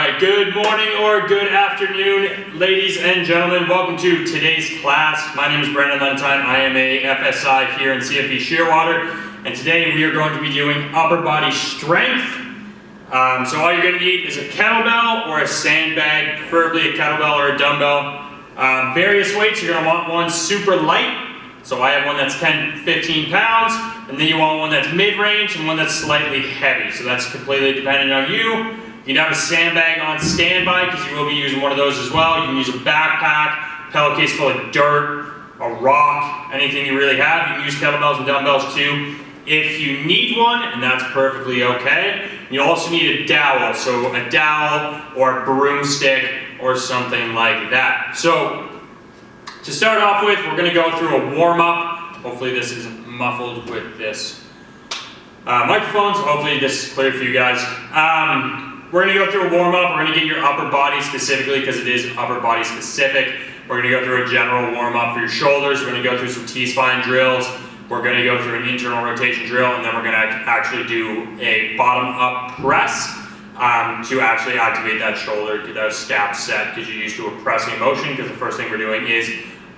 Alright, good morning or good afternoon, ladies and gentlemen. Welcome to today's class. My name is Lenentine. I am a FSI here in CFP Shearwater, and today we are going to be doing upper body strength. So all you're going to need is a kettlebell or a sandbag, preferably a kettlebell or a dumbbell. Various weights, you're going to want one super light. So I have one that's 10-15 pounds, and then you want one that's mid-range and one that's slightly heavy. So that's completely dependent on you. You can have a sandbag on standby because you will be using one of those as well. You can use a backpack, pellet case full of dirt, a rock, anything you really have. You can use kettlebells and dumbbells too if you need one, and that's perfectly okay. You also need a dowel, so a dowel or a broomstick or something like that. So to start off with, we're going to go through a warm-up. Hopefully this isn't muffled with this microphone, so hopefully this is clear for you guys. We're going to go through a warm-up. We're going to get your upper body specifically because it is upper body specific. We're going to go through a general warm-up for your shoulders. We're going to go through some T-spine drills. We're going to go through an internal rotation drill, and then we're going to actually do a bottom-up press to actually activate that shoulder, get that scap set, because you're used to a pressing motion, because the first thing we're doing is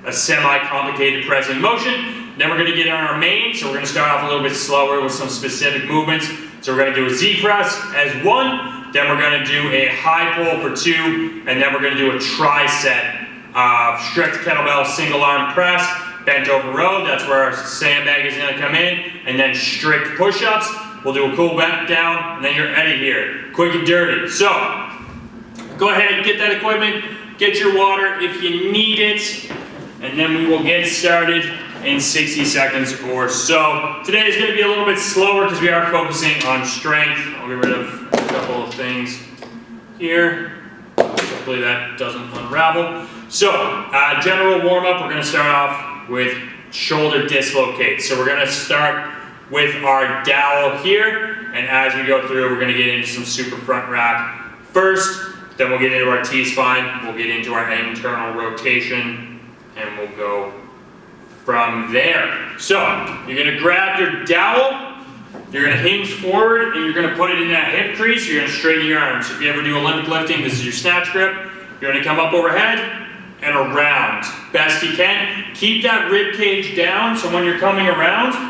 a semi-complicated pressing motion. Then we're going to get on our main, so we're going to start off a little bit slower with some specific movements. So we're going to do a Z press as one, then we're going to do a high pull for two, and then we're going to do a tricep, strict kettlebell single arm press, bent over row, that's where our sandbag is going to come in, and then strict push-ups. We'll do a cool back down, and then you're out of here. Quick and dirty. So, go ahead, get that equipment, get your water if you need it, and then we will get started in 60 seconds or so. Today is going to be a little bit slower because we are focusing on strength. I'll get rid of a couple of things here. Hopefully that doesn't unravel. So, general warm-up, we're going to start off with shoulder dislocate. So we're going to start with our dowel here, and as we go through, we're going to get into some super front rack first, then we'll get into our T-spine, we'll get into our internal rotation, and we'll go from there. So, you're going to grab your dowel, you're going to hinge forward, and you're going to put it in that hip crease, you're going to straighten your arms. If you ever do Olympic lifting, this is your snatch grip. You're going to come up overhead and around, best you can. Keep that rib cage down, so when you're coming around,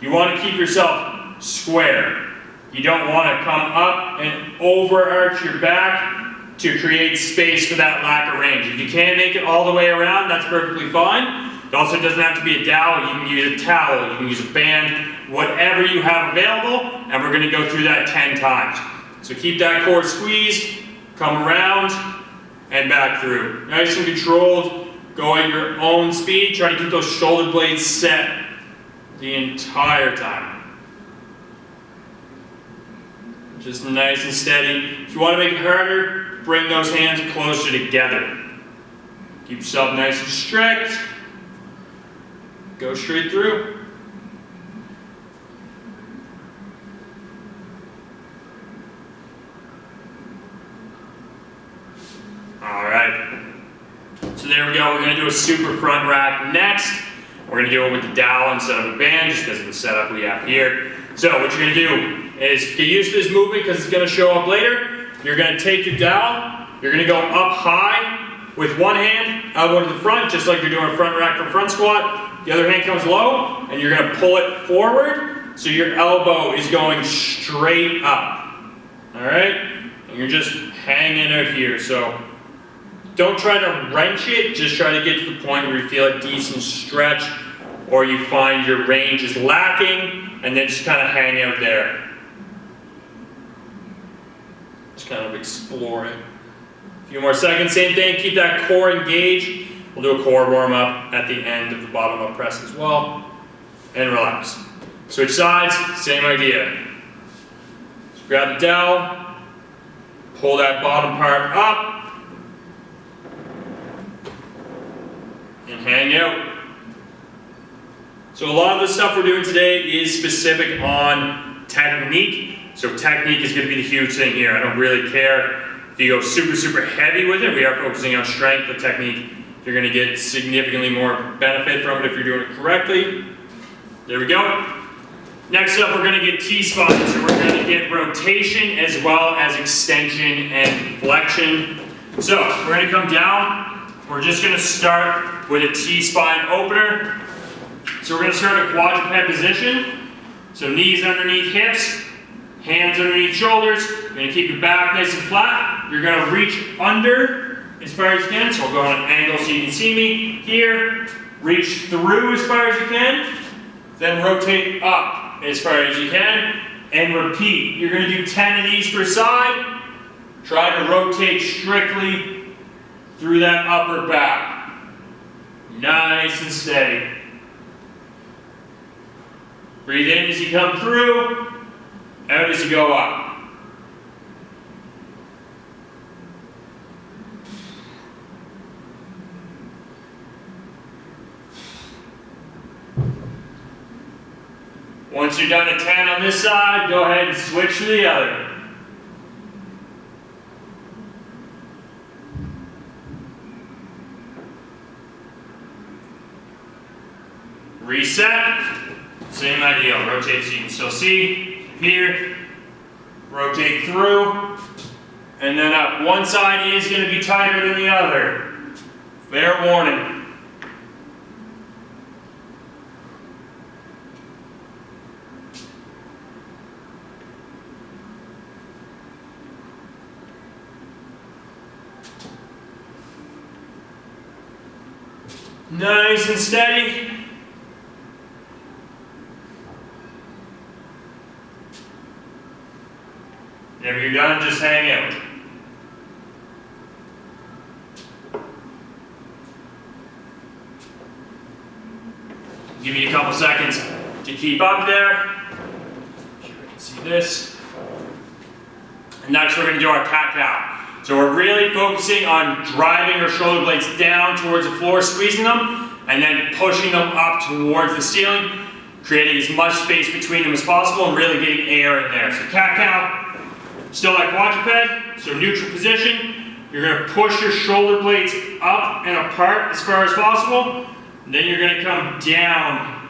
you want to keep yourself square. You don't want to come up and overarch your back to create space for that lack of range. If you can't make it all the way around, that's perfectly fine. It also doesn't have to be a dowel. You can use a towel, you can use a band, whatever you have available, and we're going to go through that 10 times. So keep that core squeezed, come around, and back through. Nice and controlled, go at your own speed, try to keep those shoulder blades set the entire time. Just nice and steady. If you want to make it harder, bring those hands closer together. Keep yourself nice and strict. Go straight through. Alright. So there we go. We're going to do a super front rack next. We're going to do it with the dowel instead of a band, just because of the setup we have here. So what you're going to do is get used to this movement because it's going to show up later. You're going to take your dowel, you're going to go up high with one hand, elbow to the front, just like you're doing a front rack for front squat. The other hand comes low, and you're going to pull it forward, so your elbow is going straight up. Alright? And you're just hanging out here. So don't try to wrench it, just try to get to the point where you feel a decent stretch, or you find your range is lacking, and then just kind of hang out there. Just kind of explore it. A few more seconds, same thing, keep that core engaged. We'll do a core warm-up at the end of the bottom-up press as well, and relax. Switch sides, same idea. Just grab the dowel, pull that bottom part up, and hang out. So a lot of the stuff we're doing today is specific on technique. So technique is going to be the huge thing here. I don't really care if you go super, super heavy with it. We are focusing on strength, but technique, you're going to get significantly more benefit from it if you're doing it correctly. There we go. Next up, we're gonna get T-spines. So we're gonna get rotation as well as extension and flexion. So we're gonna come down. We're just gonna start with a T-spine opener. So we're gonna start a quadruped position. So knees underneath hips, hands underneath shoulders. You're gonna keep your back nice and flat. You're gonna reach under as far as you can. So we'll go on an angle so you can see me. Here, reach through as far as you can. Then rotate up as far as you can, and repeat. You're gonna do 10 of these per side. Try to rotate strictly through that upper back. Nice and steady. Breathe in as you come through, out as you go up. Once you're done at 10 on this side, go ahead and switch to the other. Reset. Same idea. Rotate so you can still see. Here. Rotate through. And then up. One side is going to be tighter than the other. Fair warning. Nice and steady. Whenever you're done, just hang out. Give you a couple seconds to keep up there. Make sure I can see this. And next we're going to do our cat-cow. So we're really focusing on driving our shoulder blades down towards the floor, squeezing them, and then pushing them up towards the ceiling, creating as much space between them as possible and really getting air in there. So cat-cow, still like quadruped, so neutral position. You're going to push your shoulder blades up and apart as far as possible, and then you're going to come down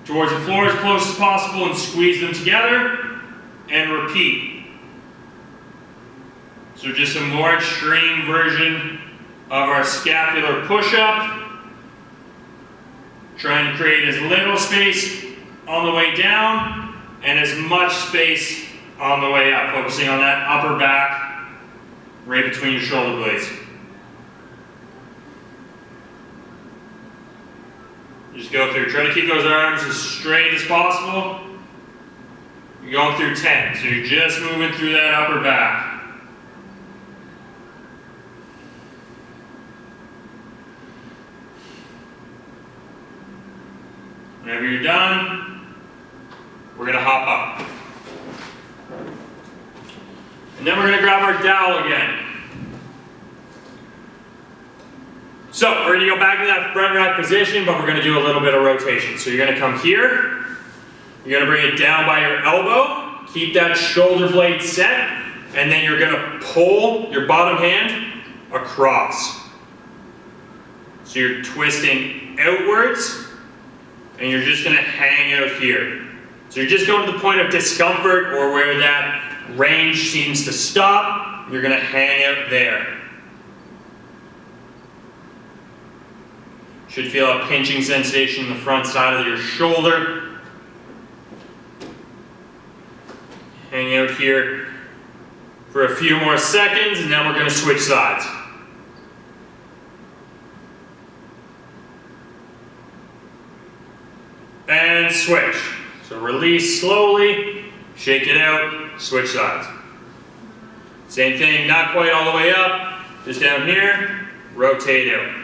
towards the floor as close as possible and squeeze them together, and repeat. So just a more extreme version of our scapular push-up. Trying to create as little space on the way down and as much space on the way up. Focusing on that upper back right between your shoulder blades. Just go through. Try to keep those arms as straight as possible. You're going through 10, so you're just moving through that upper back. Whenever you're done, we're going to hop up. And then we're going to grab our dowel again. So we're going to go back to that front rack position, but we're going to do a little bit of rotation. So you're going to come here. You're going to bring it down by your elbow. Keep that shoulder blade set. And then you're going to pull your bottom hand across. So you're twisting outwards. And you're just going to hang out here. So you're just going to the point of discomfort or where that range seems to stop. You're going to hang out there. Should feel a pinching sensation in the front side of your shoulder. Hang out here for a few more seconds, and then we're going to switch sides. And switch. So release slowly, shake it out, switch sides. Same thing, not quite all the way up, just down here, rotate out.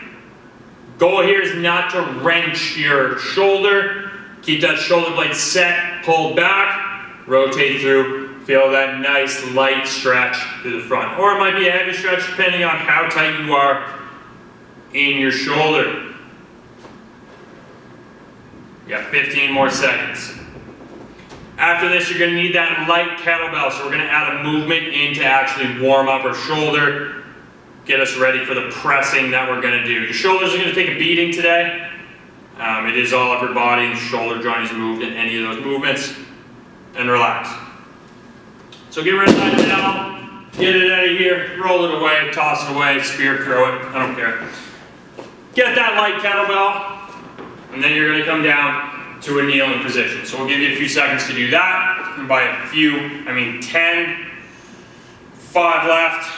Goal here is not to wrench your shoulder. Keep that shoulder blade set, pulled back, rotate through, feel that nice light stretch through the front. Or it might be a heavy stretch depending on how tight you are in your shoulder. You got 15 more seconds. After this, you're going to need that light kettlebell, so we're going to add a movement in to actually warm up our shoulder, get us ready for the pressing that we're going to do. Your shoulders are going to take a beating today. It is all upper body, and the shoulder joint is moved in any of those movements. and relax. So get rid of that now, get it out of here, roll it away, toss it away, spear throw it, I don't care. Get that light kettlebell, and then you're gonna come down to a kneeling position. So we'll give you a few seconds to do that, and by a few, I mean 10, 5 left.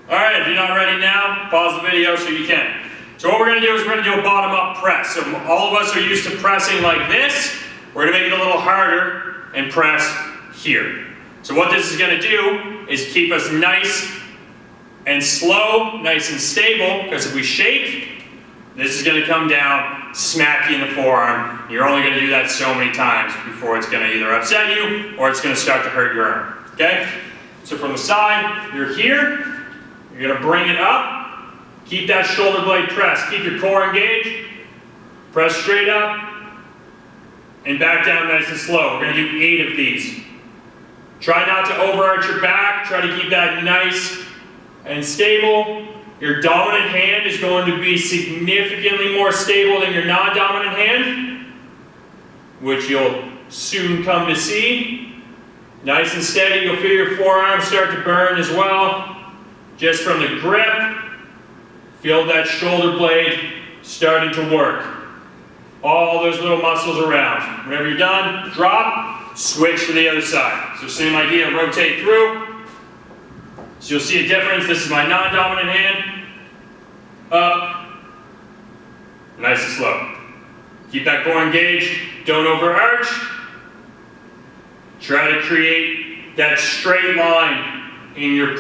All right, if you're not ready now, pause the video so you can. So what we're gonna do is we're gonna do a bottom-up press. So all of us are used to pressing like this. We're gonna make it a little harder and press here. So what this is gonna do is keep us nice and slow, nice and stable, because if we shake, this is gonna come down, smack you in the forearm. You're only gonna do that so many times before it's gonna either upset you or it's gonna start to hurt your arm, okay? So from the side, you're here. You're gonna bring it up, keep that shoulder blade pressed, keep your core engaged, press straight up, and back down nice and slow. We're gonna do 8 of these. Try not to overarch your back, try to keep that nice and stable. Your dominant hand is going to be significantly more stable than your non-dominant hand, which you'll soon come to see. Nice and steady, you'll feel your forearms start to burn as well. Just from the grip, feel that shoulder blade starting to work. All those little muscles around. Whenever you're done, drop, switch to the other side. So same idea, rotate through. So you'll see a difference. This is my non-dominant hand. Up, nice and slow. Keep that core engaged, don't overarch. Try to create that straight line in your